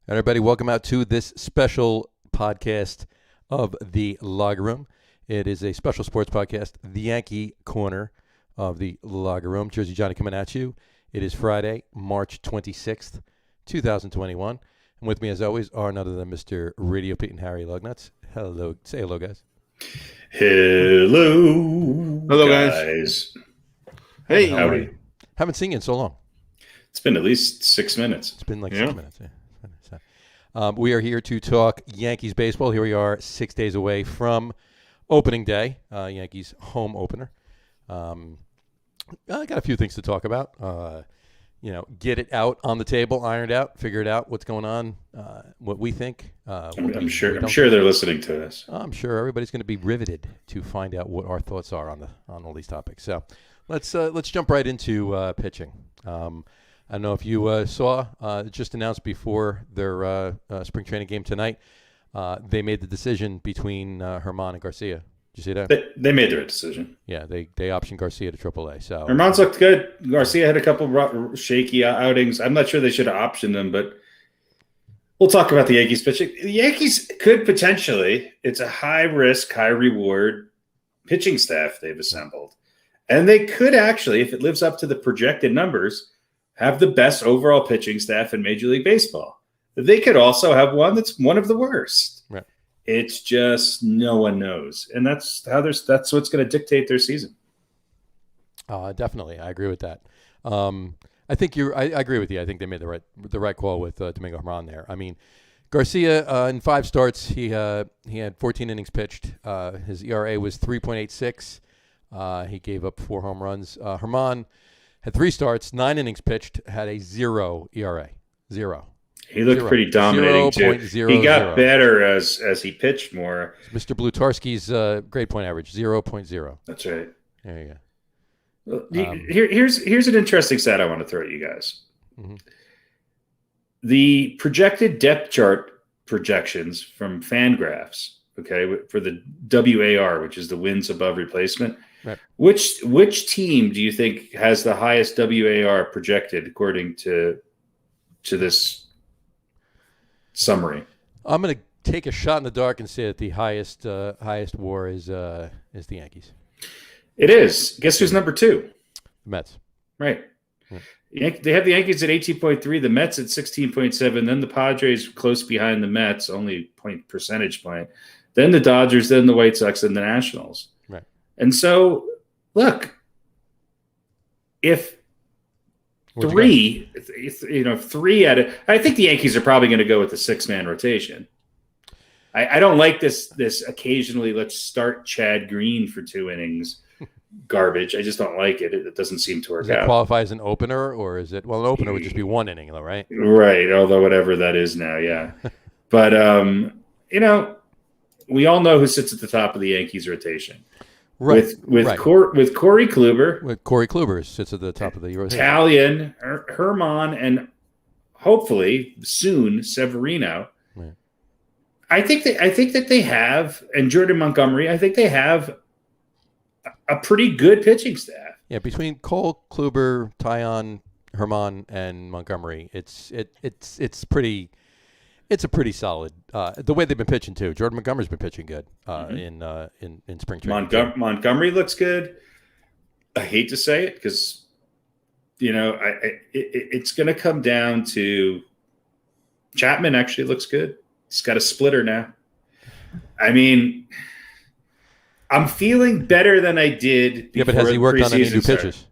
Everybody, welcome out to this special podcast of the Locker Room. It is a special sports podcast, the Yankee Corner of the Locker Room. Jersey Johnny coming at you. It is Friday, March 26th, 2021. And with me, as always, are none other than Mr. Radio Pete Harry Lug Nutz. Hello. Say hello, guys. Hello, guys. Hey, howdy. Haven't seen you in so long. It's been at least 6 minutes. It's been like 6 minutes. Yeah. We are here to talk Yankees baseball. Here we are 6 days away from opening day, Yankees home opener. I got a few things to talk about. Get it out on the table, ironed out, figure it out, what's going on, what we think. I'm sure they're listening to us. I'm sure everybody's going to be riveted to find out what our thoughts are on all these topics. So let's jump right into pitching. I don't know if you saw, just announced before their spring training game tonight, they made the decision between Germán and Garcia. Did you see that? They made their decision. Yeah, they optioned Garcia to AAA. So Germán's looked good. Garcia had a couple shaky outings. I'm not sure they should have optioned him, but we'll talk about the Yankees pitching. The Yankees could potentially, it's a high-risk, high-reward pitching staff they've assembled. And they could actually, if it lives up to the projected numbers, have the best overall pitching staff in Major League Baseball. They could also have one that's one of the worst. Right. It's just no one knows, and that's what's going to dictate their season. Definitely, I agree with that. I think I agree with you. I think they made the right call with Domingo Germán there. I mean, Garcia in 5 starts, he had 14 innings pitched. His ERA was 3.86. He gave up 4 home runs. Germán had 3 starts, 9 innings pitched, had a 0 ERA. 0. He looked pretty dominating, too. He got better as he pitched more. Mr. Blutarski's grade point average, 0.0. That's right. There you go. Here's an interesting stat I want to throw at you guys. Mm-hmm. The projected depth chart projections from Fangraphs, okay, for the WAR, which is the wins above replacement. Right. Which team do you think has the highest WAR projected according to this summary? I'm going to take a shot in the dark and say that the highest WAR is the Yankees. It is. Guess who's number 2? The Mets. Right. Yeah. They have the Yankees at 18.3, the Mets at 16.7, then the Padres close behind the Mets, only percentage point. Then the Dodgers, then the White Sox, and the Nationals. Right. And so, look, if three out of, I think the Yankees are probably going to go with the 6-man rotation. I don't like this occasionally, let's start Chad Green for 2 innings garbage. I just don't like it. It doesn't seem to work out. Does it qualify as an opener, or is it? Well, an opener would just be 1 inning, though, right? Right. Although whatever that is now, yeah. But we all know who sits at the top of the Yankees rotation. Right. With Corey Kluber. With Corey Kluber sits at the top of the rotation. Italian, Germán, and hopefully soon Severino. Right. I think that they have, and Jordan Montgomery, I think they have a pretty good pitching staff. Yeah, between Cole, Kluber, Taillon, Germán, and Montgomery, it's pretty. It's a pretty solid. The way they've been pitching too. Jordan Montgomery's been pitching good in spring training. Montgomery looks good. I hate to say it because, it's going to come down to Chapman. Actually, looks good. He's got a splitter now. I mean, I'm feeling better than I did. Yeah, but has he worked on any new pitches?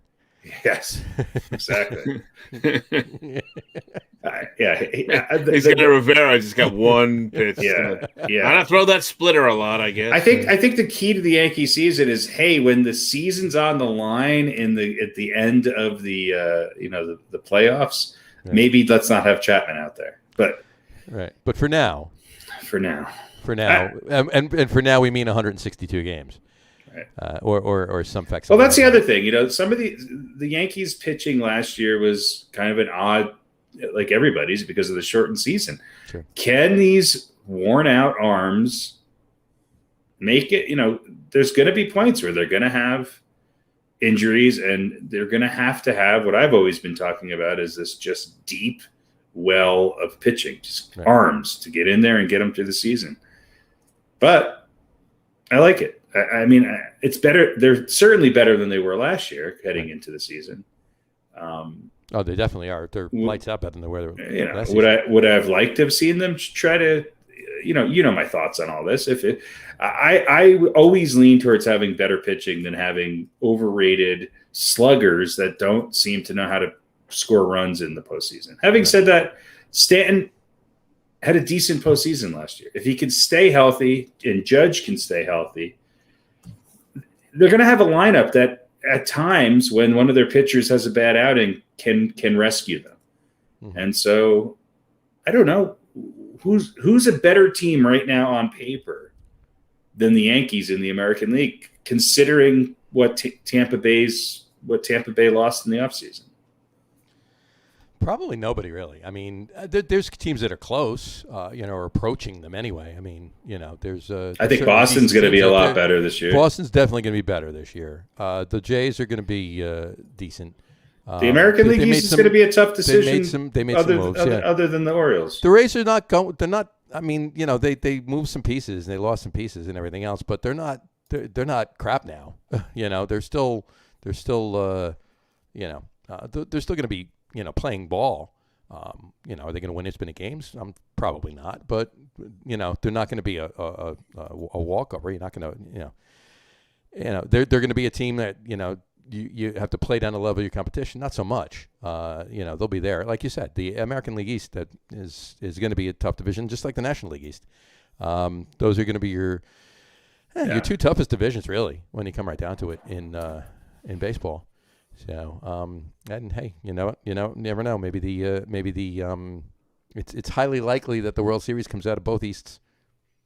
Yes, exactly. He's got a Rivera. Just got 1 pitch. Yeah. I'm gonna throw that splitter a lot, I guess. I think the key to the Yankee season is, hey, when the season's on the line at the end of the the playoffs, maybe let's not have Chapman out there. But for now, and for now we mean 162 games. Right. Or some facts. Well, that's the other thing. Some of the Yankees pitching last year was kind of an odd, like everybody's, because of the shortened season. Sure. Can these worn out arms make it? There's going to be points where they're going to have injuries, and they're going to have what I've always been talking about is this just deep well of pitching, just Right. arms to get in there and get them through the season. But I like it. I mean, it's better. They're certainly better than they were last year heading into the season. Oh, they definitely are. They're lights out better than they were. Last Would I have liked to have seen them try to, you know my thoughts on all this. I always lean towards having better pitching than having overrated sluggers that don't seem to know how to score runs in the postseason. Having said that, Stanton had a decent postseason last year. If he can stay healthy and Judge can stay healthy, they're going to have a lineup that at times when one of their pitchers has a bad outing can rescue them. Mm-hmm. And so I don't know who's a better team right now on paper than the Yankees in the American League, considering what Tampa Bay lost in the offseason. Probably nobody really. I mean, there's teams that are close, or approaching them anyway. I mean, there's. I think Boston's going to be a lot better this year. Boston's definitely going to be better this year. The Jays are going to be decent. The American League East is going to be a tough decision. They made some moves, other than the Orioles. The Rays are not going. They're not. I mean, they moved some pieces and they lost some pieces and everything else, but they're not. They're not crap now. They're still. They're still going to be. Playing ball. Are they going to win infinite games? Probably not. But they're not going to be a walkover. You're not going to. They're going to be a team that you have to play down the level of your competition. Not so much. They'll be there. Like you said, the American League East that is going to be a tough division, just like the National League East. Those are going to be your two toughest divisions, really, when you come right down to it in baseball. So, and hey, you never know. Maybe it's highly likely that the World Series comes out of both Easts.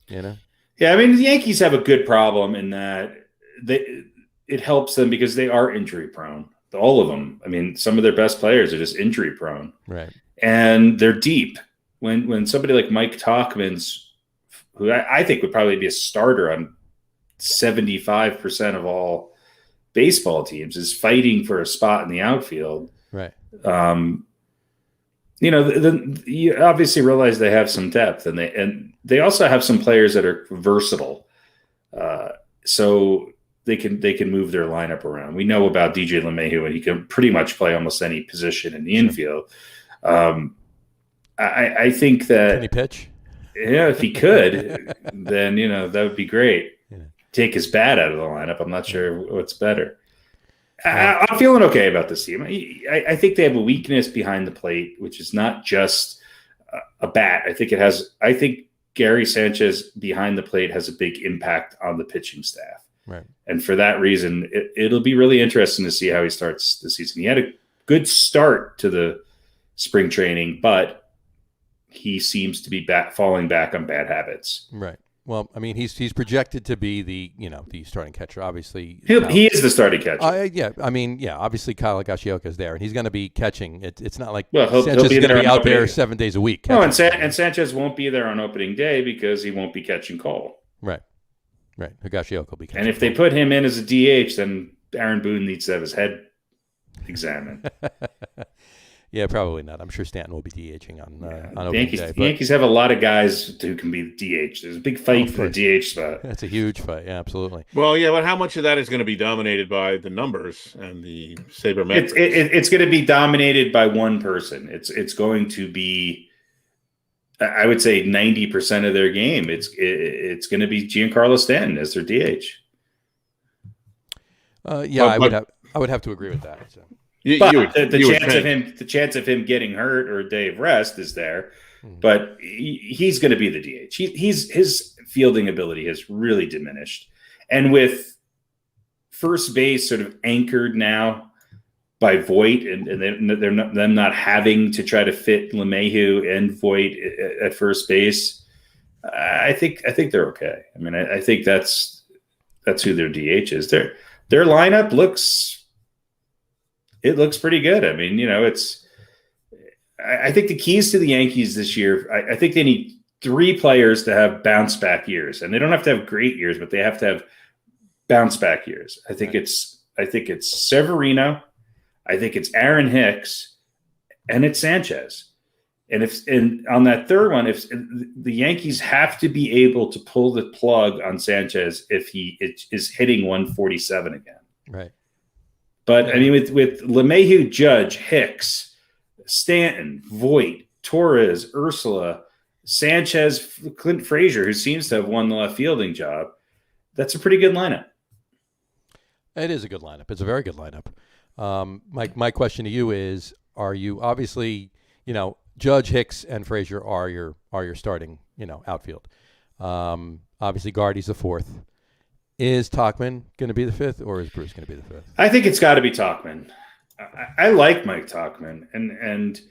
Yeah, I mean, the Yankees have a good problem in that it helps them because they are injury prone. All of them. I mean, some of their best players are just injury prone, right? And they're deep. When somebody like Mike Tauchman's, who I think would probably be a starter on 75% of all baseball teams, is fighting for a spot in the outfield. Right. You obviously realize they have some depth, and they also have some players that are versatile. So they can move their lineup around. We know about DJ LeMahieu, and he can pretty much play almost any position in the infield. I think that. Can he pitch? Yeah, if he could, then that would be great. Take his bat out of the lineup. I'm not sure what's better. I'm feeling okay about this team. I think they have a weakness behind the plate, which is not just a bat. I think Gary Sanchez behind the plate has a big impact on the pitching staff. Right. And for that reason, it'll be really interesting to see how he starts the season. He had a good start to the spring training, but he seems to be falling back on bad habits. Right. Well, I mean, he's projected to be the starting catcher. Obviously, he is the starting catcher. Obviously, Kyle Higashioka is there, and he's going to be catching. It's not like Sanchez is going to be out there 7 days a week. No, and Sanchez won't be there on opening day because he won't be catching Cole. Right. Higashioka will be catching. And if they put him in as a DH, then Aaron Boone needs to have his head examined. Yeah, probably not. I'm sure Stanton will be DHing on opening day. The Yankees have a lot of guys who can be DH. There's a big fight for the DH spot. That's a huge fight. Yeah, absolutely. Well, yeah, but how much of that is going to be dominated by the numbers and the sabermetrics? It's going to be dominated by one person. It's going to be, I would say, 90% of their game. It's going to be Giancarlo Stanton as their DH. I would have to agree with that. So. The chance of him getting hurt or a day of rest is there, but he's going to be the DH. His fielding ability has really diminished, and with first base sort of anchored now by Voit, and they're not having to try to fit LeMahieu and Voit at first base. I think they're okay. I mean, I think that's who their DH is. Their lineup looks pretty good. I mean, I think the keys to the Yankees this year, I think they need 3 players to have bounce back years, and they don't have to have great years, but they have to have bounce back years. I think it's Severino. I think it's Aaron Hicks, and it's Sanchez. And on that third one, if the Yankees have to be able to pull the plug on Sanchez if he is hitting 147 again. Right. But I mean, with LeMahieu, Judge, Hicks, Stanton, Voit, Torres, Ursula, Sanchez, Clint Frazier, who seems to have won the left fielding job, that's a pretty good lineup. It is a good lineup. It's a very good lineup. My question to you is: are you obviously, Judge, Hicks, and Frazier are your starting, outfield. Obviously, Gardy's the fourth. Is Tauchman going to be the fifth, or is Bruce going to be the fifth? I think it's got to be Tauchman. I like Mike Tauchman, and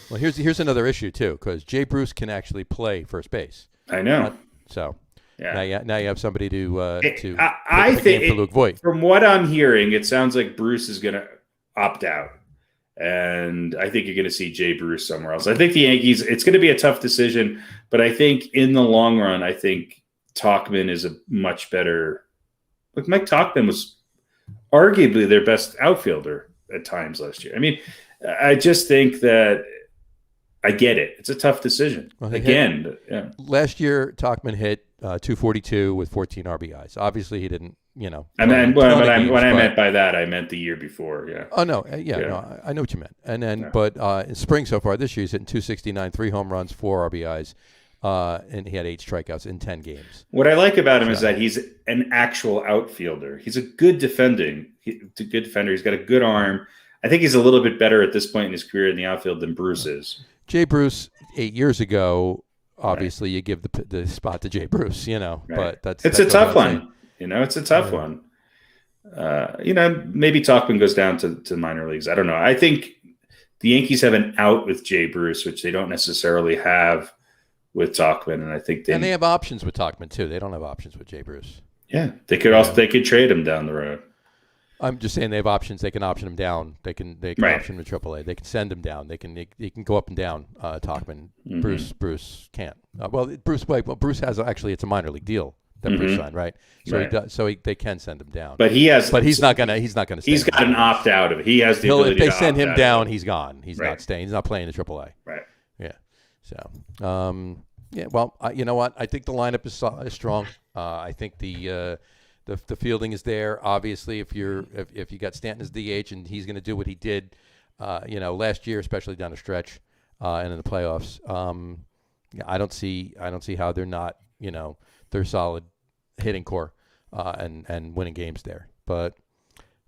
well, here's another issue too, because Jay Bruce can actually play first base. I know. So yeah, now you have somebody to I think for Luke Voit. From what I'm hearing, it sounds like Bruce is going to opt out. And I think you're going to see Jay Bruce somewhere else. I think the Yankees, it's going to be a tough decision, but I think in the long run, I think Tauchman is a much better. Look, Mike Tauchman was arguably their best outfielder at times last year. I mean, I just think that I get it. It's a tough decision. Well, last year, Tauchman hit 242 with 14 RBIs. Obviously, he didn't. And then when I meant by that, I meant the year before. Yeah. Oh no, no, I know what you meant. And then, but in spring so far this year, he's hitting 269, 3 home runs, 4 RBIs, and he had 8 strikeouts in 10 games. What I like about him is that he's an actual outfielder. He's a good defender. He's got a good arm. I think he's a little bit better at this point in his career in the outfield than Bruce is. Jay Bruce 8 years ago, obviously you give the spot to Jay Bruce, Right. But that's a tough one. It's a tough one. Maybe Tauchman goes down to minor leagues. I don't know. I think the Yankees have an out with Jay Bruce, which they don't necessarily have with Tauchman, and I think they have options with Tauchman too. They don't have options with Jay Bruce. Yeah, they could trade him down the road. I'm just saying they have options. They can option him down. They can option him to AAA. They can send him down. They can go up and down. Tauchman. Mm-hmm. Bruce can't. Bruce has actually. It's a minor league deal that Bruce signed, right? So he does. So they can send him down. But he's not gonna. He's not gonna. He's got an opt out of it. He has the ability. If they send him down, he's gone. He's not staying. He's not playing in AAA. Right. Yeah. So. Yeah. Well, you know what? I think the lineup is strong. I think the fielding is there. Obviously, if you got Stanton as DH and he's going to do what he did, last year, especially down the stretch and in the playoffs. I don't see how they're not. They're solid hitting core and winning games there. But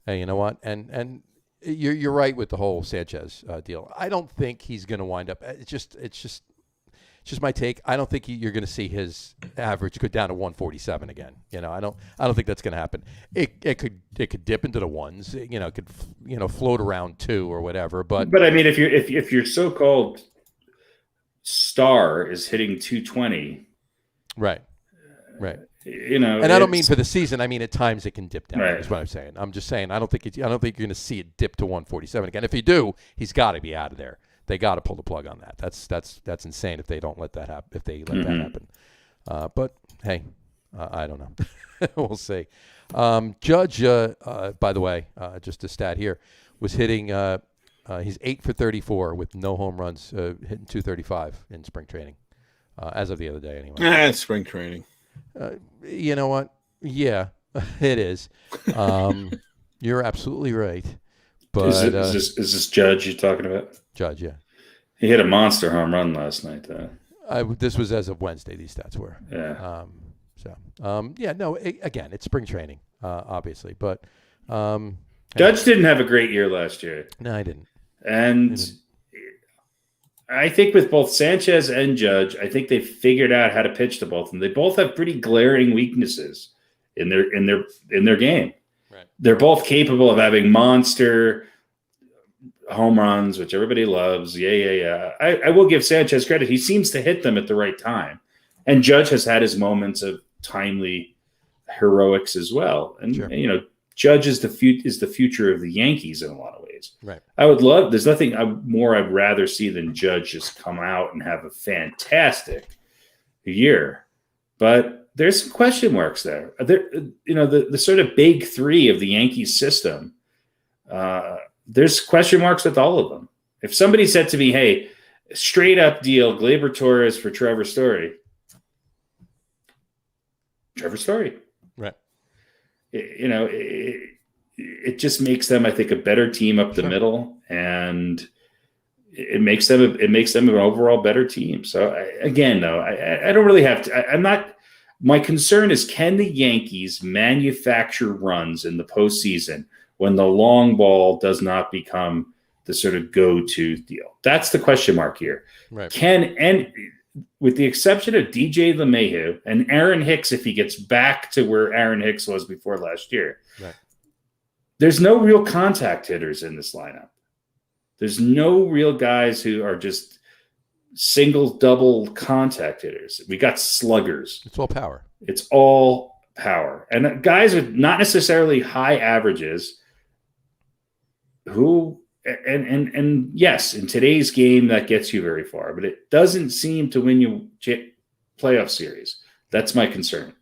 hey, you know what? And you're right with the whole Sanchez deal. I don't think he's going to wind up. It's just my take. I don't think you're going to see his average go down to 147 again. I don't think that's going to happen. It could dip into the ones. It could float around 2 or whatever. But I mean, if your so-called star is hitting 220, right. And I don't mean for the season. I mean at times it can dip down. Right. Is what I'm saying. I'm just saying I don't think you're going to see it dip to 147 again. If you do, he's got to be out of there. They got to pull the plug on that. That's insane if they don't let that happen. If they let that happen, but hey, I don't know. We'll see. Judge, by the way, just a stat here, was hitting. He's 8 for 34 with no home runs, hitting 235 in spring training, as of the other day anyway. It's spring training. You know what? Yeah, it is. You're absolutely right. But is this Judge you're talking about? Judge, yeah. He hit a monster home run last night, though. This was as of Wednesday. These stats were. Yeah. Again, it's spring training, obviously, but Judge didn't have a great year last year. No, I didn't. And I think with both Sanchez and Judge, I think they figured out how to pitch to both of them. They both have pretty glaring weaknesses in their game. Right. They're both capable of having monster home runs, which everybody loves. Yeah. I will give Sanchez credit. He seems to hit them at the right time. And Judge has had his moments of timely heroics as well. And, Judge is the future of the Yankees in a lot of ways. Right. There's nothing more I'd rather see than Judge just come out and have a fantastic year. But there's some question marks there. The sort of big 3 of the Yankees system, there's question marks with all of them. If somebody said to me, "Hey, straight up deal, Gleyber Torres for Trevor Story," Trevor Story. Right. It just makes them, I think, a better team up the middle, and it makes them an overall better team. So again, though, I don't really have to. I'm not. My concern is, can the Yankees manufacture runs in the postseason when the long ball does not become the sort of go-to deal? That's the question mark here. Right. And with the exception of DJ LeMahieu and Aaron Hicks, if he gets back to where Aaron Hicks was before last year, right, there's no real contact hitters in this lineup. There's no real guys who are just single, double contact hitters. We got sluggers. It's all power. It's all power. And guys with not necessarily high averages who, and yes, in today's game, that gets you very far, but it doesn't seem to win you playoff series. That's my concern.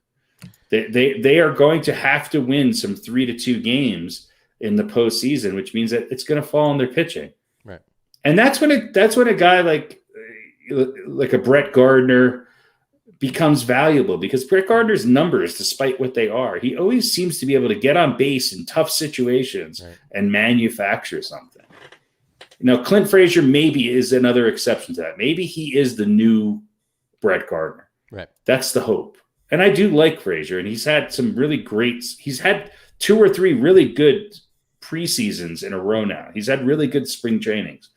They are going to have to win some 3-2 games in the postseason, which means that it's going to fall on their pitching. Right. And that's when a guy like a Brett Gardner becomes valuable, because Brett Gardner's numbers, despite what they are, he always seems to be able to get on base in tough situations and manufacture something. Clint Frazier maybe is another exception to that. Maybe he is the new Brett Gardner. Right. That's the hope. And I do like Frazier, and he's had he's had 2 or 3 really good preseasons in a row now. He's had really good spring trainings.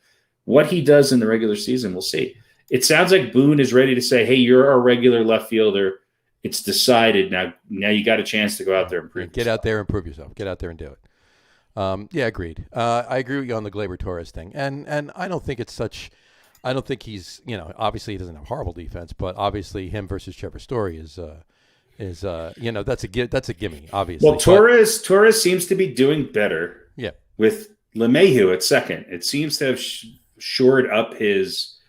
What he does in the regular season, we'll see. It sounds like Boone is ready to say, "Hey, you're our regular left fielder. It's decided now. Now you got a chance to go out there and prove Get out there and prove yourself. Get out there and do it." Yeah, agreed. I agree with you on the Gleyber Torres thing, and I don't think it's such. I don't think he's, obviously he doesn't have horrible defense, but obviously him versus Trevor Story is that's a gimme, obviously. Well, Torres seems to be doing better. Yeah. With LeMahieu at second, it seems to have shored up his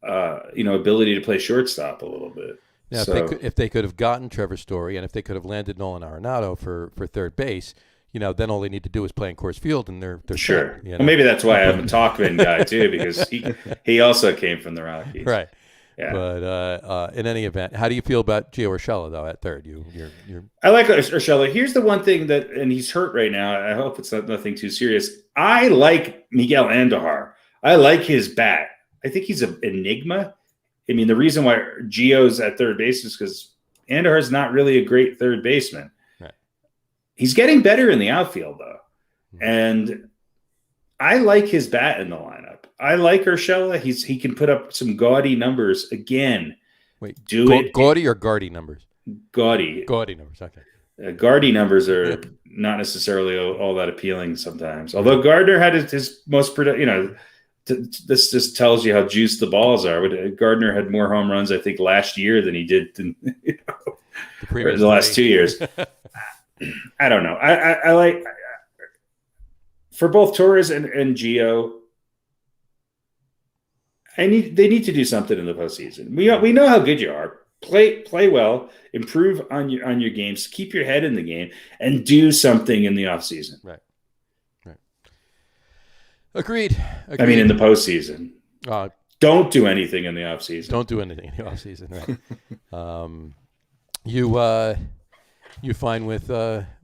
ability to play shortstop a little bit. Now, if they could have gotten Trevor Story, and if they could have landed Nolan Arenado for third base, then all they need to do is play in Coors Field, and they're sure. set, Well, maybe that's why I'm a Talkman guy too, because he also came from the Rockies, right? Yeah. But in any event, how do you feel about Gio Urshela though at third? I like Urshela. Here's the one thing and he's hurt right now. I hope it's nothing too serious. I like Miguel Andujar. I like his bat. I think he's an enigma. I mean, the reason why Gio's at third base is because Andujar's not really a great third baseman. Right. He's getting better in the outfield, though. And I like his bat in the lineup. I like Urshela. He can put up some gaudy numbers again. Wait, it gaudy or Gardy numbers? Gaudy numbers. Okay. Gardy numbers are not necessarily all that appealing sometimes. Although Gardner had his most productive, this just tells you how juiced the balls are. Gardner had more home runs, I think, last year than he did the last 2 years. I don't know. I like for both Torres and Gio. They need to do something in the postseason. We know how good you are. Play well, improve on your games, keep your head in the game, and do something in the offseason. Right. Agreed. I mean, in the postseason. Don't do anything in the offseason. Don't do anything in the offseason, right? You fine with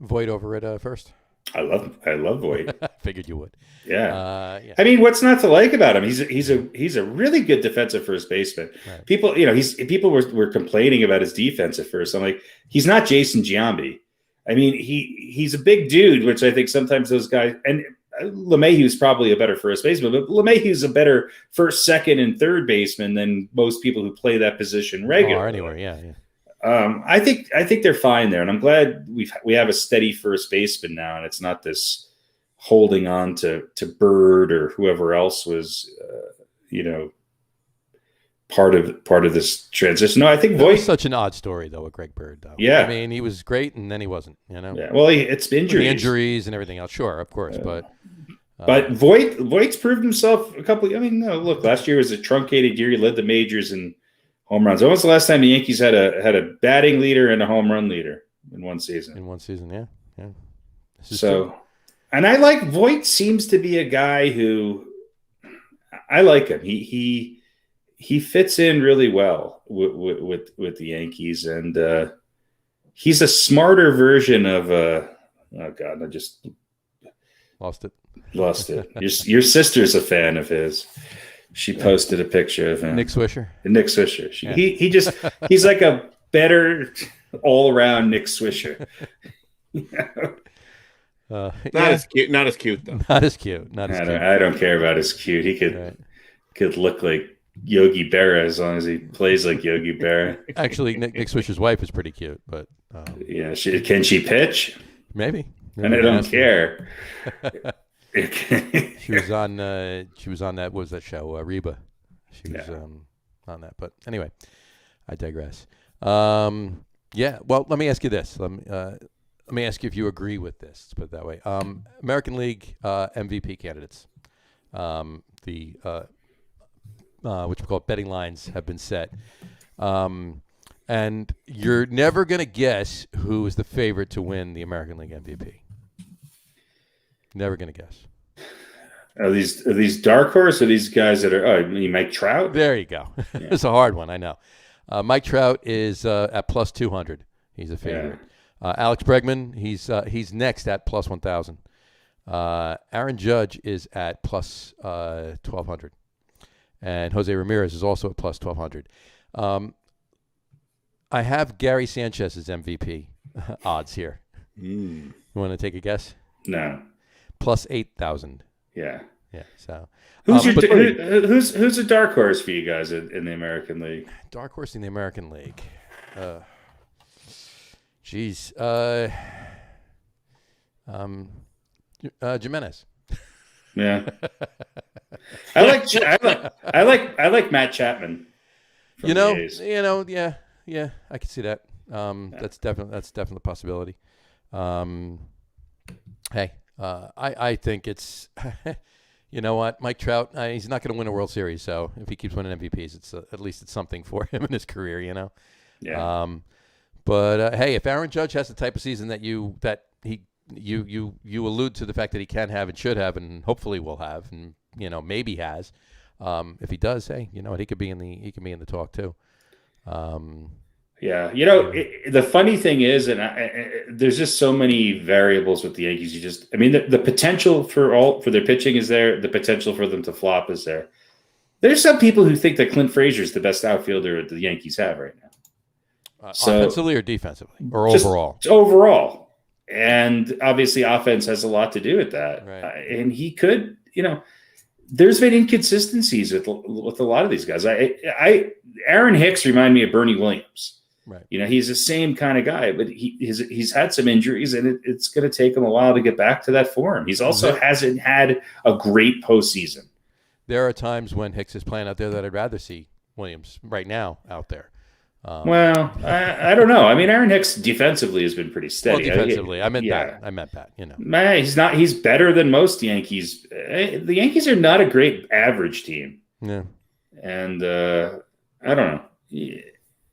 Voit over at first? I love Voit. Figured you would. Yeah. I mean, what's not to like about him? He's a really good defensive first baseman. Right. People were complaining about his defense at first. I'm like, he's not Jason Giambi. I mean, he's a big dude, which I think sometimes those guys, and LeMahieu's probably a better first baseman, but LeMahieu's a better first, second, and third baseman than most people who play that position regularly. Anyway, yeah. I think they're fine there, and I'm glad we have a steady first baseman now, and it's not this holding on to Bird or whoever else was, part of this transition. No, I think Voit was such an odd story though with Greg Bird though. Yeah, I mean he was great and then he wasn't. Yeah, well, it's injuries and everything else. Sure, of course, but Voigt's proved himself a couple. Look, last year was a truncated year. He led the majors in home runs. When was the last time the Yankees had a batting leader and a home run leader in one season? Yeah. So, and I like Voit. Seems to be a guy who, I like him. He fits in really well with the Yankees, and he's a smarter version of oh God, I just Lost it. Your sister's a fan of his. She posted a picture of him. Nick Swisher. Nick Swisher. He's like a better all around Nick Swisher. Not as cute. Not as cute though. Not as cute. I don't care about his cute. He could look like Yogi Berra as long as he plays like Yogi Berra. Actually, Nick Swisher's wife is pretty cute, but can she pitch? Maybe. And I don't care. She was on that. What was that show? Reba. She was on that. But anyway, I digress. Yeah. Well, let me ask you this. Let me ask you if you agree with this. Let's put it that way. American League MVP candidates. The which we call betting lines have been set. And you're never going to guess who is the favorite to win the American League MVP. Never going to guess. Are these dark horse or these guys that are? Mike Trout? There you go. Yeah. It's a hard one, I know. Mike Trout is at plus 200. He's a favorite. Yeah. Alex Bregman, he's next at plus 1,000. Aaron Judge is at plus 1,200. And Jose Ramirez is also at plus 1,200. I have Gary Sanchez's MVP odds here. You want to take a guess? No. Plus 8,000. Yeah. Yeah. So who's a dark horse for you guys in the American League? Dark horse in the American League. Jimenez. Yeah. I like Matt Chapman. Yeah, I can see that. That's definitely a possibility. I think it's, you know what, Mike Trout, he's not going to win a World Series, so if he keeps winning MVPs, at least it's something for him in his career, you know. Yeah. But hey, if Aaron Judge has the type of season that you allude to the fact that he can have and should have and hopefully will have and maybe has, if he does, hey, you know what, he could be in the talk too. Yeah, the funny thing is, and there's just so many variables with the Yankees. The potential for their pitching is there. The potential for them to flop is there. There's some people who think that Clint Frazier is the best outfielder the Yankees have right now. Offensively or defensively or overall? Overall, and obviously offense has a lot to do with that. Right. And he could, there's been inconsistencies with a lot of these guys. Aaron Hicks reminded me of Bernie Williams. Right. He's the same kind of guy, but he's had some injuries, and it's going to take him a while to get back to that form. He's also hasn't had a great postseason. There are times when Hicks is playing out there that I'd rather see Williams right now out there. Well, I don't know. Aaron Hicks defensively has been pretty steady. Well, defensively, I meant that. He's not. He's better than most Yankees. The Yankees are not a great average team. Yeah, and I don't know.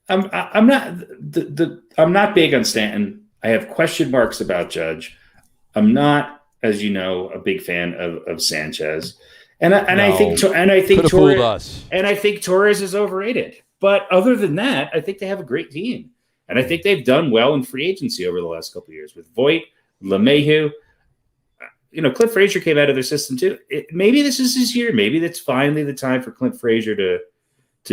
I'm not big on Stanton. I have question marks about Judge. I'm not, as you know, a big fan of Sanchez, I think Torres is overrated. But other than that, I think they have a great team. And I think they've done well in free agency over the last couple of years with Voit, LeMahieu. Clint Frazier came out of their system too. Maybe this is his year. Maybe that's finally the time for Clint Frazier to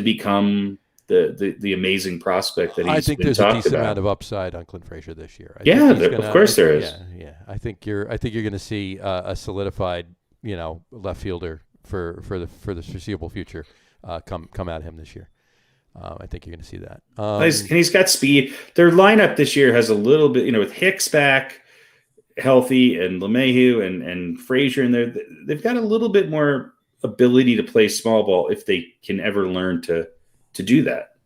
become the amazing prospect that he's I think been there's a decent about. amount of upside on Clint Frazier this year. Of course there is. Yeah. I think you're going to see a solidified, left fielder for the foreseeable future come at him this year. I think you're going to see that. And he's got speed. Their lineup this year has a little bit, with Hicks back healthy and LeMahieu and Frazier in there. They've got a little bit more ability to play small ball if they can ever learn to do that.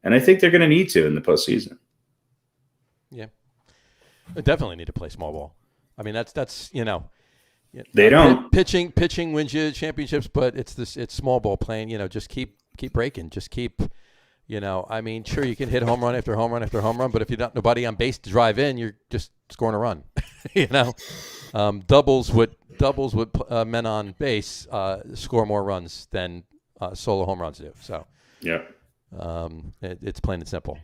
And I think they're going to need to in the postseason. Yeah, they definitely need to play small ball. That's they don't. Pitching wins you championships, but it's small ball playing. Just keep breaking. Just keep. Sure, you can hit home run after home run after home run, but if you got nobody on base to drive in, you're just scoring a run. You know, doubles with men on base score more runs than solo home runs do. So yeah. It's plain and simple.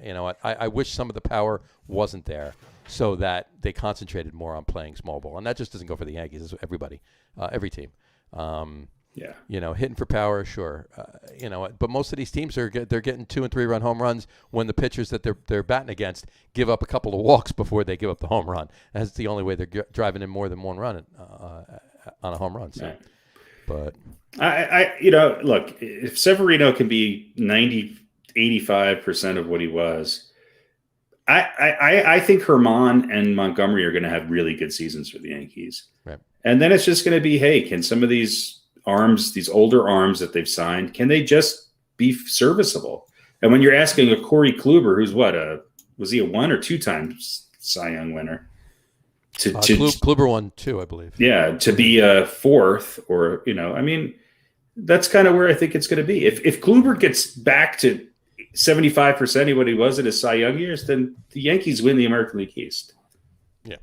You know what? I wish some of the power wasn't there so that they concentrated more on playing small ball. And that just doesn't go for the Yankees. It's everybody, every team. Yeah. You know, hitting for power, sure. You know, but most of these teams they're getting 2 and 3 run home runs when the pitchers that they're batting against give up a couple of walks before they give up the home run. That's the only way they're driving in more than one run on a home run. So, right. But I look, if Severino can be 85% of what he was, I think Herman and Montgomery are going to have really good seasons for the Yankees. Right. And then it's just going to be, hey, can some of these arms, these older arms that they've signed, can they just be serviceable? And when you're asking a Corey Kluber, who's was he a 1 or 2 times Cy Young winner? Kluber won 2, I believe. Yeah, to be a 4th, or I mean, that's kind of where I think it's going to be. If Kluber gets back to 75% of what he was in his Cy Young years, then the Yankees win the American League East. Yeah,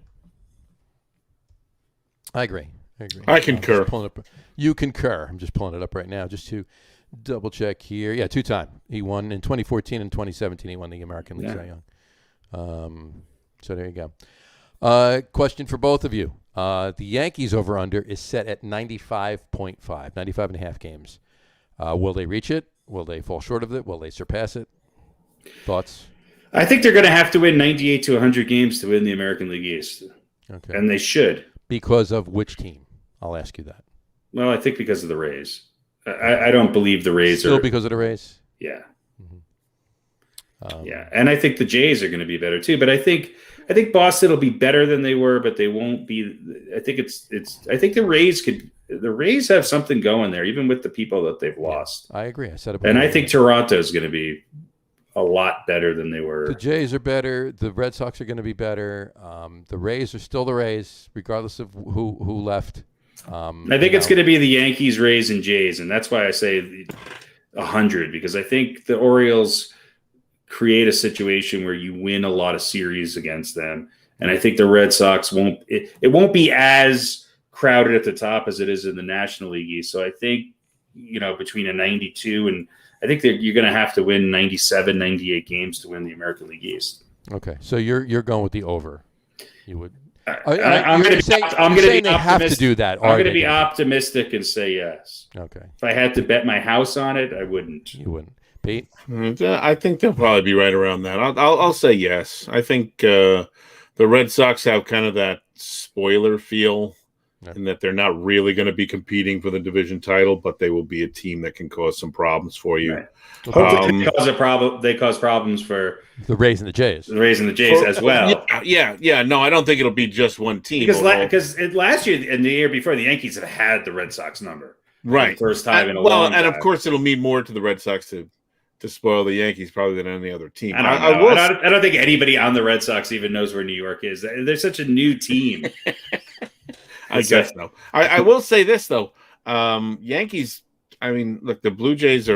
I agree. I concur. You concur. I'm just pulling it up right now just to double check here. Yeah, 2-time. He won in 2014 and 2017. He won the American League Cy Young. So there you go. Question for both of you. The Yankees over-under is set at 95.5, 95 and a half games. Will they reach it? Will they fall short of it? Will they surpass it? Thoughts? I think they're going to have to win 98 to 100 games to win the American League East. Okay. And they should. Because of which team? I'll ask you that. Well, I think because of the Rays. I don't believe the Rays Still because of the Rays? Yeah. Mm-hmm. Yeah. And I think the Jays are going to be better too. But I think Boston will be better than they were, but they won't be. I think I think the Rays have something going there, even with the people that they've lost. I agree. I said it. And I think Toronto is going to be a lot better than they were. The Jays are better. The Red Sox are going to be better. The Rays are still the Rays, regardless of who left. I think it's going to be the Yankees, Rays, and Jays, and that's why I say 100, because I think the Orioles create a situation where you win a lot of series against them, and I think the Red Sox won't. It won't be as crowded at the top as it is in the National League East. So I think between a 92 and I think that you're going to have to win 97, 98 games to win the American League East. Okay, so you're going with the over. You would. I'm going to have to do that. I'm going to be optimistic and say yes. Okay. If I had to bet my house on it, I wouldn't. You wouldn't, Pete? I think they'll probably be right around that. I'll say yes. I think the Red Sox have kind of that spoiler feel, in that they're not really going to be competing for the division title, but they will be a team that can cause some problems for you. Right. Hopefully they cause problems for the Rays and the Jays. The Rays and the Jays as well. Yeah. No, I don't think it'll be just one team. Because last year and the year before, the Yankees have had the Red Sox number. Right. First time in a long time. And of course it'll mean more to the Red Sox to spoil the Yankees probably than any other team. I don't think anybody on the Red Sox even knows where New York is. They're such a new team. I guess so. I will say this though. Yankees, I mean, look, the Blue Jays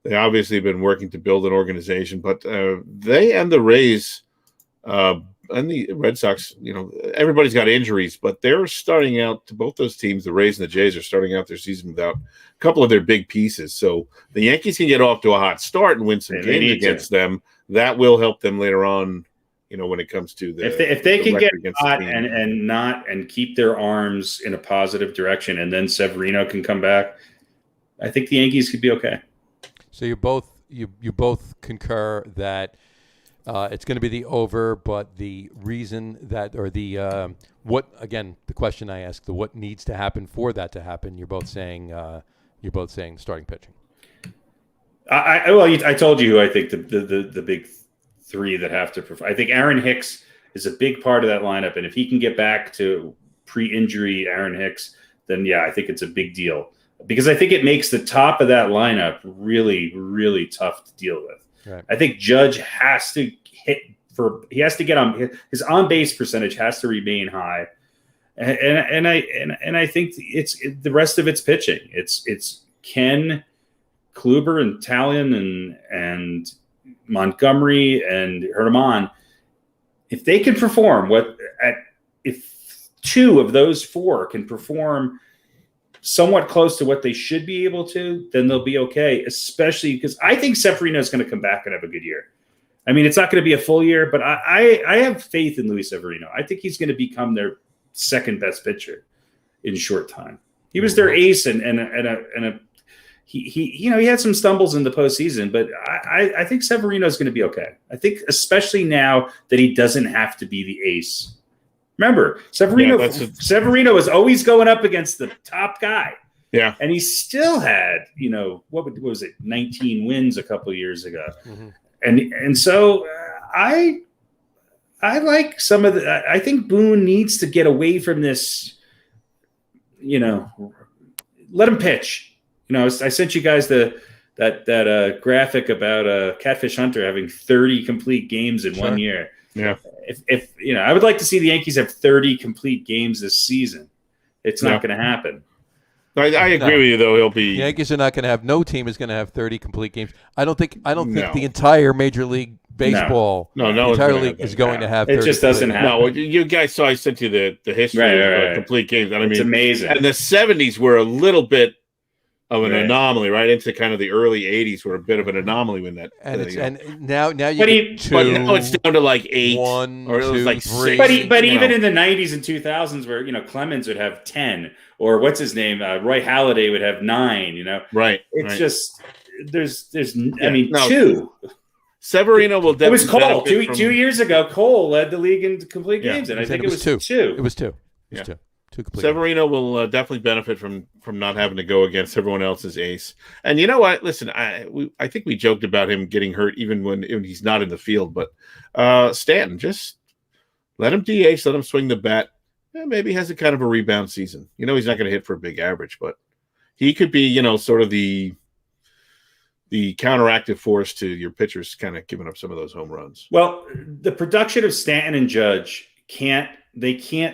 they obviously have been working to build an organization, but they and the Rays and the Red Sox, everybody's got injuries, but they're starting out, both those teams, the Rays and the Jays, are starting out their season without a couple of their big pieces. So the Yankees can get off to a hot start and win some games against them. That will help them later on, when it comes to if they can get hot and keep their arms in a positive direction, and then Severino can come back, I think the Yankees could be okay. So you both concur that it's going to be the over, but the reason that, or the the question I asked, what needs to happen for that to happen? You're both saying starting pitching. I told you who I think the big three that have to perform. I think Aaron Hicks is a big part of that lineup, and if he can get back to pre-injury Aaron Hicks, then yeah, I think it's a big deal, because I think it makes the top of that lineup really, really tough to deal with. Right. I think Judge has to get on his on-base percentage has to remain high, and I think it's the rest of it's pitching. It's Ken, Kluber, and Talion and Montgomery and Herman. if they can perform if 2 of those 4 can perform somewhat close to what they should be able to, then they'll be okay, especially because I think Severino is going to come back and have a good year. I mean, it's not going to be a full year, but I have faith in Luis Severino. I think he's going to become their second best pitcher in short time. He was their ace, and he had some stumbles in the postseason, but I think Severino is going to be okay. I think especially now that he doesn't have to be the ace. Remember, Severino was always going up against the top guy. Yeah. And he still had, what was it, 19 wins a couple of years ago. Mm-hmm. And so I like some of the – I think Boone needs to get away from this, let him pitch. I sent you guys that graphic about Catfish Hunter having 30 complete games in 1 year. Yeah. If I would like to see the Yankees have 30 complete games this season. It's not going to happen. I agree with you, though. He'll be. The Yankees are not going to have. No team is going to have 30 complete games. I don't think the entire Major League Baseball, the entire league is going to have. 30 it just doesn't happen. No, you guys saw. I sent you the history of complete games. And it's amazing. And the 70s were a little bit of an anomaly, right into kind of the early 80s were a bit of an anomaly when that. And now you get 2. But now it's down to like 8, 1, or it was 2, like 3. 6. But even in the 90s and 2000s, where Clemens would have 10, or what's his name, Roy Halladay would have 9. Right. It's just there's 2. Severino will definitely. It was Cole 2 years ago. Cole led the league in complete games, and I think it was 2. It was 2. It was 2. Severino will definitely benefit from not having to go against everyone else's ace. And you know what? Listen, I think we joked about him getting hurt even when he's not in the field. But Stanton, just let him DH, let him swing the bat. Maybe he has a kind of a rebound season. He's not going to hit for a big average, but he could be, sort of the counteractive force to your pitchers kind of giving up some of those home runs. Well, the production of Stanton and Judge can't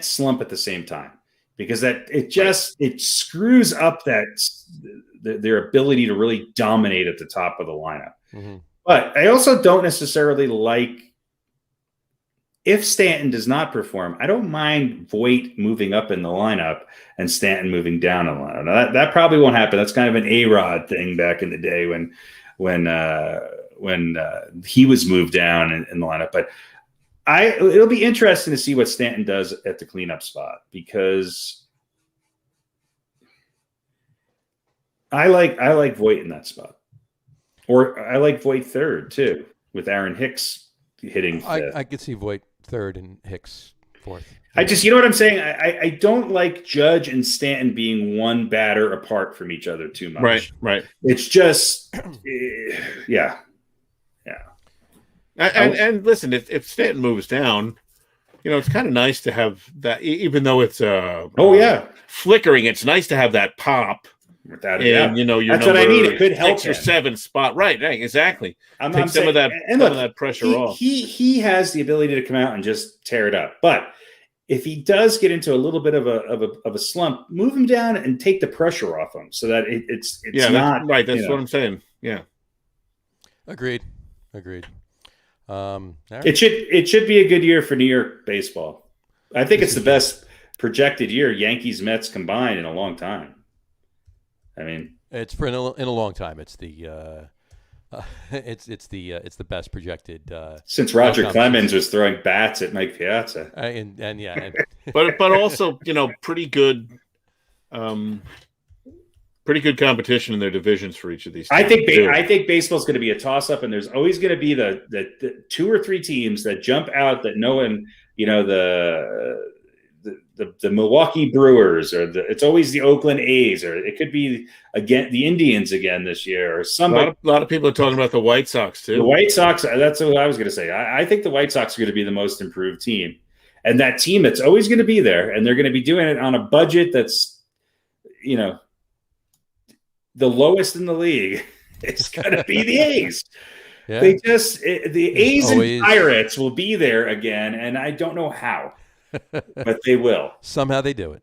slump at the same time. Because it screws up their ability to really dominate at the top of the lineup. Mm-hmm. But I also don't necessarily like, if Stanton does not perform, I don't mind Voit moving up in the lineup and Stanton moving down in the lineup. Now, that probably won't happen. That's kind of an A-Rod thing back in the day when he was moved down in the lineup. But it'll be interesting to see what Stanton does at the cleanup spot, because I like Voit in that spot, or I like Voit third too, with Aaron Hicks hitting fifth. I could see Voit third and Hicks fourth. I just, what I'm saying? I don't like Judge and Stanton being one batter apart from each other too much. Right. It's just, yeah. And listen, if Stanton moves down, it's kind of nice to have that, even though it's flickering. It's nice to have that pop. Without your That's number what I mean. It could help 6 or 7 spot. Right, exactly. I'm Take some of that pressure off. He has the ability to come out and just tear it up. But if he does get into a little bit of a slump, move him down and take the pressure off him, so that it's not right. That's what I'm saying. Yeah. Agreed. Right. It should be a good year for New York baseball. I think it's the best projected year Yankees Mets combined in a long time. I mean, it's in a long time. It's the it's the best projected since Roger Clemens was throwing bats at Mike Piazza. But also pretty good competition in their divisions for each of these teams. I think baseball's going to be a toss-up, and there's always going to be the 2 or 3 teams that jump out that no one, the Milwaukee Brewers, or it's always the Oakland A's, or it could be again the Indians again this year, or somebody. A lot of people are talking about the White Sox too. The White Sox, that's what I was going to say. I think the White Sox are going to be the most improved team, and that team that's always going to be there, and they're going to be doing it on a budget that's, the lowest in the league. It's going to be the A's. Yeah. The A's and Pirates will be there again, and I don't know how, but they will. Somehow they do it.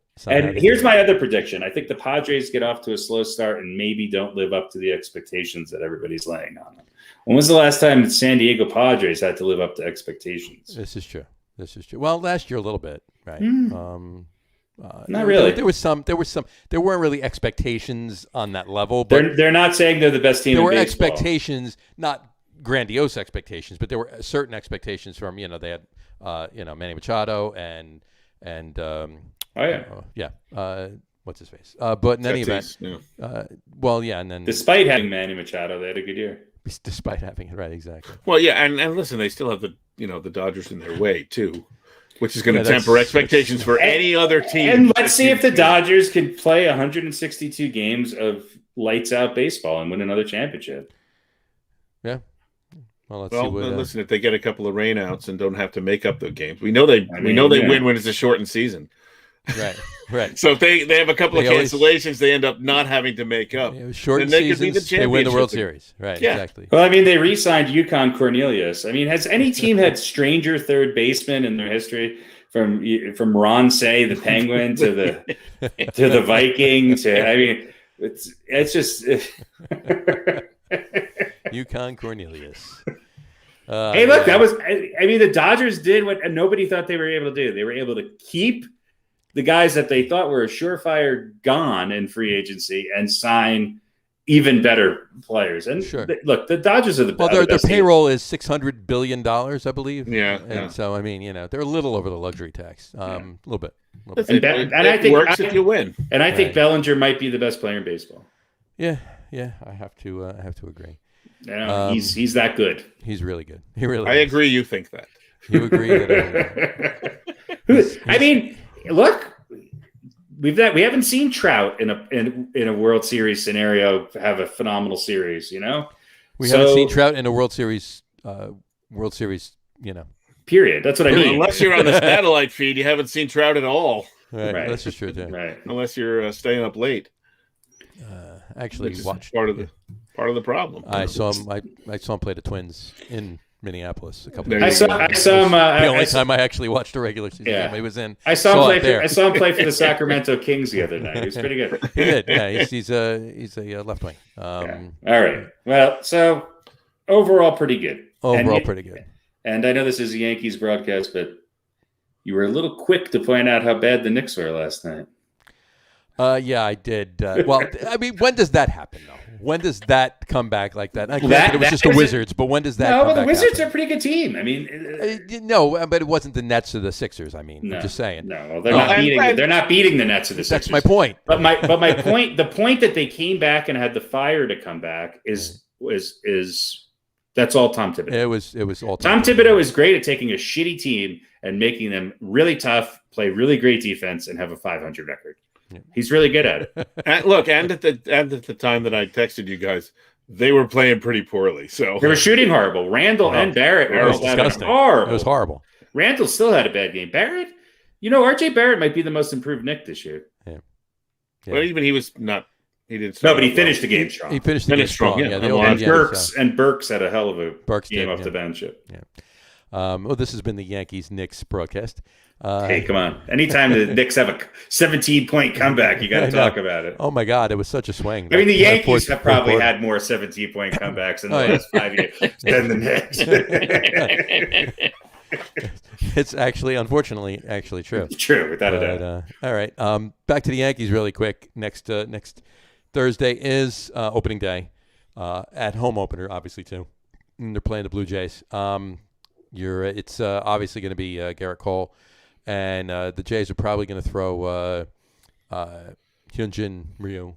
Here's my other prediction. I think the Padres get off to a slow start and maybe don't live up to the expectations that everybody's laying on them. When was the last time the San Diego Padres had to live up to expectations? This is true. This is true. Well, last year a little bit, right? Not really. There weren't really expectations on that level. But they're not saying they're the best team. There were baseball. expectations, not grandiose expectations, but there were certain expectations from they had Manny Machado and what's his face? But in any event, and then despite having Manny Machado, they had a good year. Despite having it, right? Exactly. Well, yeah, and listen, they still have the Dodgers in their way too, which is going to temper expectations for any other team. And let's see if the Dodgers can play 162 games of lights out baseball and win another championship. Yeah. Well, let's see what. Listen, if they get a couple of rainouts and don't have to make up the games, we know they win when it's a shortened season. Right. So if they have a couple of cancellations, they end up not having to make up. Short seasons, they win the World Series. Right, yeah. Exactly. Well, I mean, they re-signed Yukon Cornelius. I mean, has any team had stranger third basemen in their history? From Ron Say, the Penguin, to the Viking, it's just Yukon Cornelius. Hey, look, the Dodgers did what nobody thought they were able to do. They were able to keep the guys that they thought were a surefire gone in free agency and sign even better players. And look, the Dodgers are the best. Well, their payroll is $600 billion, I believe. Yeah. And so, I mean, they're a little over the luxury tax. A little bit. And I think it works if you win. And I think Bellinger might be the best player in baseball. Yeah, I have to agree. He's that good. He's really good. He really. I agree. You think that? You agree that? I mean, look, we haven't seen Trout in a World Series scenario have a phenomenal series. We haven't seen Trout in a World Series. Period. That's what I mean. Unless you're on the satellite feed, you haven't seen Trout at all. Right. That's just true too. Right. Unless you're staying up late. Actually, watched part of the problem. I saw him play the Twins in Minneapolis a couple of years ago. I saw him. The only time I actually watched a regular season game he was in. I saw him play for the Sacramento Kings the other night. He was pretty good. He did. Yeah, he's a left wing. All right. Well, so overall, pretty good. Pretty good. And I know this is a Yankees broadcast, but you were a little quick to point out how bad the Knicks were last night. Yeah, I did. Well, I mean, when does that happen, though? When does that come back like that? It was just the Wizards, but when does that come back? No, the Wizards are a pretty good team. I mean... no, but it wasn't the Nets or the Sixers, I'm just saying. No, they're not beating the Nets or the Sixers. That's my point. But my point, the point that they came back and had the fire to come back is that's all Tom Thibodeau. It was all Tom Thibodeau is great at taking a shitty team and making them really tough, play really great defense, and have a 500 record. Yeah. He's really good at it. And at the time that I texted you guys, they were playing pretty poorly. So they were shooting horrible. Randall and Barrett were disgusting. Horrible. It was horrible. Randall still had a bad game. Barrett, RJ Barrett might be the most improved Knick this year. Yeah. Well, even he was not. He didn't. No, but he finished the game strong. He finished the game strong. Yeah. And Burks had a hell of a game off the bench. Yeah. Well, this has been the Yankees Knicks broadcast. Hey, come on. Anytime the Knicks have a 17-point comeback, you got to talk about it. Oh, my God. It was such a swing. I mean, the Yankees have probably had more 17-point comebacks in the last 5 years than the Knicks. It's actually, unfortunately, true. It's true, without a doubt. All right. Back to the Yankees really quick. Next Thursday is opening day. At home opener, obviously, too. And they're playing the Blue Jays. It's obviously going to be Garrett Cole. And the Jays are probably going to throw Hyunjin Ryu.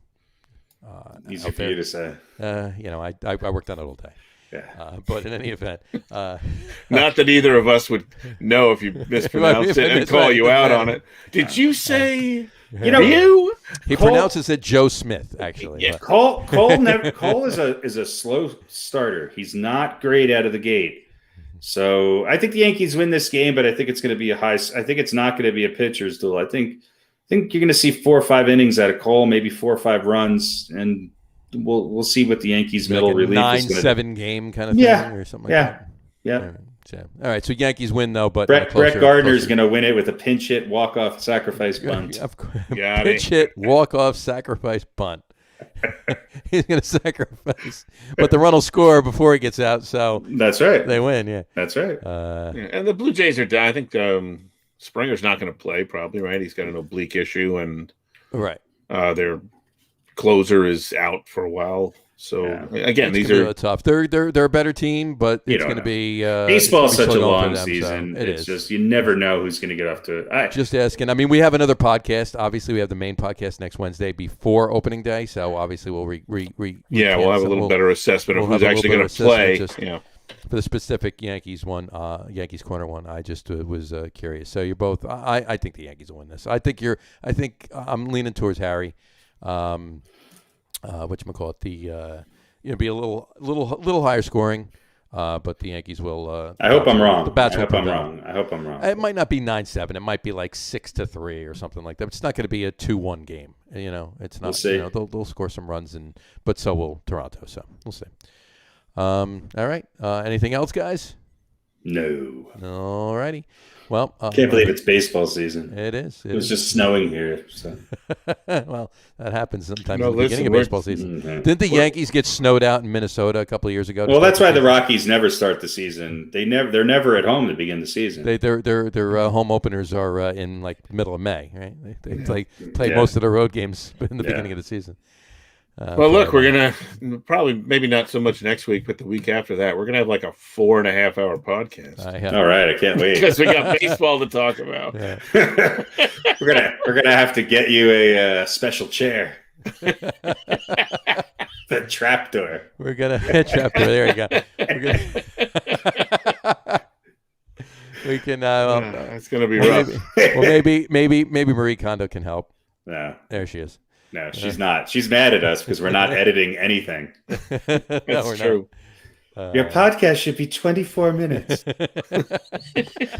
Easy for you to say. I worked on it all day. Yeah. But in any event. Not that either of us would know if you mispronounced it and call you out on it. Did you say Ryu? He pronounces it Joe Smith, actually. Yeah. Cole is a slow starter. He's not great out of the gate. So I think the Yankees win this game, but I think it's going to be I think it's not going to be a pitcher's duel. I think you're going to see 4 or 5 innings out of Cole, maybe 4 or 5 runs, and we'll see what the Yankees' middle relief is going to do. 9-7 game kind of thing or something like that. Yeah. All right, so Yankees win though, but Brett Gardner is going to win it with a pinch hit walk-off sacrifice bunt. Pinch hit walk-off sacrifice bunt. He's going to sacrifice. But the run will score before he gets out, so That's right. they win, yeah. That's right. And the Blue Jays are down. I think Springer's not going to play probably, right? He's got an oblique issue, and Right. Their closer is out for a while. So again, these are tough. They're a better team, but You it's don't going to know. be Baseball's such a struggling for long them, season. so it It's is. just you never know who's going to get off to it. Just asking. I mean, we have another podcast. Obviously, we have the main podcast next Wednesday before opening day. So obviously, we'll we'll have a little better assessment of we'll who's have a actually little going to better play. assessment for the specific Yankees one, Yankees corner one. I just was curious. So you're both. I think the Yankees will win this. I think I'm leaning towards Harry. Whatchamacallit, be a little higher scoring, but the Yankees will. I hope I'm wrong. The bats I will hope I'm prevail. wrong. I hope I'm wrong. It might not be 9-7. It might be like 6-3 or something like that. It's not going to be a 2-1 game. It's not. We'll see. They'll score some runs, but so will Toronto. So we'll see. All right. Anything else, guys? No. All righty. Well, Can't believe it's baseball season. It is. It was just snowing here. So. Well, that happens sometimes No, at the beginning of listen, baseball season. Mhm. Didn't the Yankees get snowed out in Minnesota a couple of years ago? Well, that's why the Rockies never start the season. They're never at home to begin the season. Their home openers are in like middle of May, right? They play most of their road games in the beginning of the season. Well, look, we're gonna probably maybe not so much next week, but the week after that, we're gonna have like a 4.5-hour podcast. All right, I can't wait because we got baseball to talk about. Yeah. we're gonna have to get you a special chair. The trapdoor. We're gonna trapdoor. There you go. We can. It's gonna be rough. Maybe Marie Kondo can help. No, there she is. No, she's not. She's mad at us because we're not editing anything. That's true. Your podcast should be 24 minutes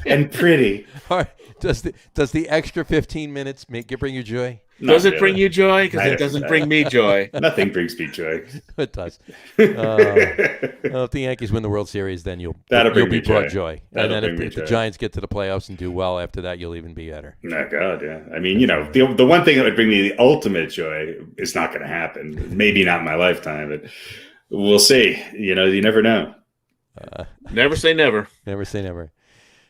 and pretty. All right. Does the extra 15 minutes bring you joy? Does it bring you joy? Because it doesn't bring me joy. Nothing brings me joy. It does. If the Yankees win the World Series, then you'll be brought joy. And then if the Giants get to the playoffs and do well after that, you'll even be better. Oh, God, yeah. I mean, the one thing that would bring me the ultimate joy is not going to happen. Maybe not in my lifetime, but we'll see. You never know. Never say never. Never say never.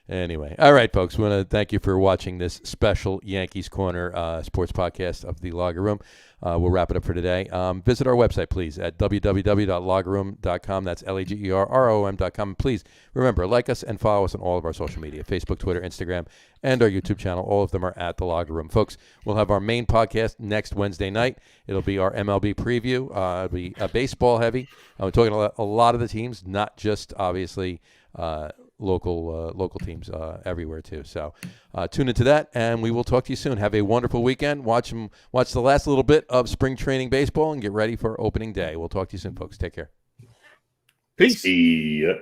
Anyway, all right, folks. We want to thank you for watching this special Yankees Corner sports podcast of the Logger Room. We'll wrap it up for today. Visit our website, please, at www.loggerroom.com. That's LAGERROM.com. Please remember, like us and follow us on all of our social media, Facebook, Twitter, Instagram, and our YouTube channel. All of them are at the Logger Room. Folks, we'll have our main podcast next Wednesday night. It'll be our MLB preview. It'll be baseball heavy. We're talking about a lot of the teams, not just, obviously, local teams everywhere too. So tune into that, and we will talk to you soon. Have a wonderful weekend. Watch the last little bit of spring training baseball and get ready for opening day. We'll talk to you soon, folks. Take care. Peace. See ya.